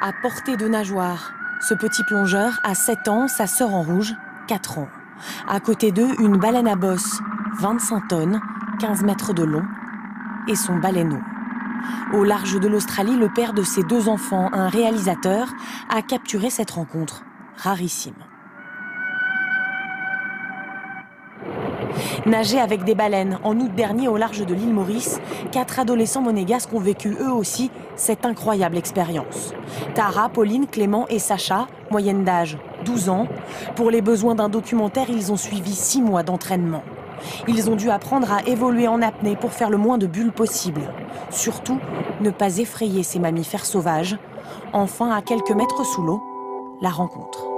À portée de nageoire, ce petit plongeur a 7 ans, sa sœur en rouge, 4 ans. À côté d'eux, une baleine à bosse, 25 tonnes, 15 mètres de long, et son baleineau. Au large de l'Australie, le père de ses 2 enfants, un réalisateur, a capturé cette rencontre rarissime. Nager avec des baleines, en août dernier au large de l'île Maurice, 4 adolescents monégasques ont vécu eux aussi cette incroyable expérience. Tara, Pauline, Clément et Sacha, moyenne d'âge 12 ans. Pour les besoins d'un documentaire, ils ont suivi 6 mois d'entraînement. Ils ont dû apprendre à évoluer en apnée pour faire le moins de bulles possible. Surtout, ne pas effrayer ces mammifères sauvages. Enfin, à quelques mètres sous l'eau, la rencontre.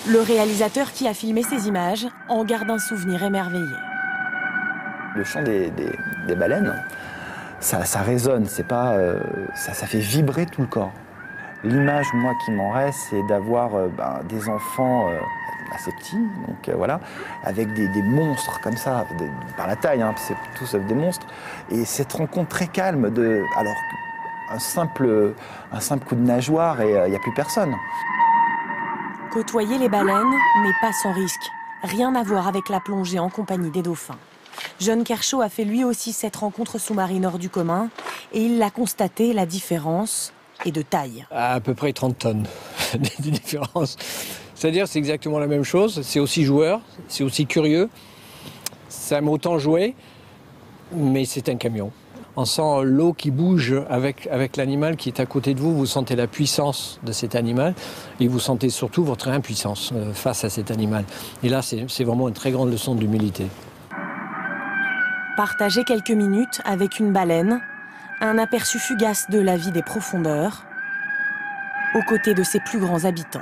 Le réalisateur qui a filmé ces images en garde un souvenir émerveillé. Le chant des baleines, ça résonne, c'est pas, ça fait vibrer tout le corps. L'image, moi, qui m'en reste, c'est d'avoir des enfants assez petits, donc voilà, avec des monstres comme ça, par la taille, hein, c'est tous des monstres, et cette rencontre très calme alors un simple coup de nageoire et il n'y a plus personne. Côtoyer les baleines n'est pas sans risque. Rien à voir avec la plongée en compagnie des dauphins. John Kershaw a fait lui aussi cette rencontre sous-marine hors du commun et il l'a constaté, la différence est de taille. À peu près 30 tonnes de différence. C'est-à-dire c'est exactement la même chose, c'est aussi joueur, c'est aussi curieux, ça aime autant jouer, mais c'est un camion. On sent l'eau qui bouge avec l'animal qui est à côté de vous. Vous sentez la puissance de cet animal et vous sentez surtout votre impuissance face à cet animal. Et là, c'est vraiment une très grande leçon d'humilité. Partager quelques minutes avec une baleine, un aperçu fugace de la vie des profondeurs, aux côtés de ses plus grands habitants.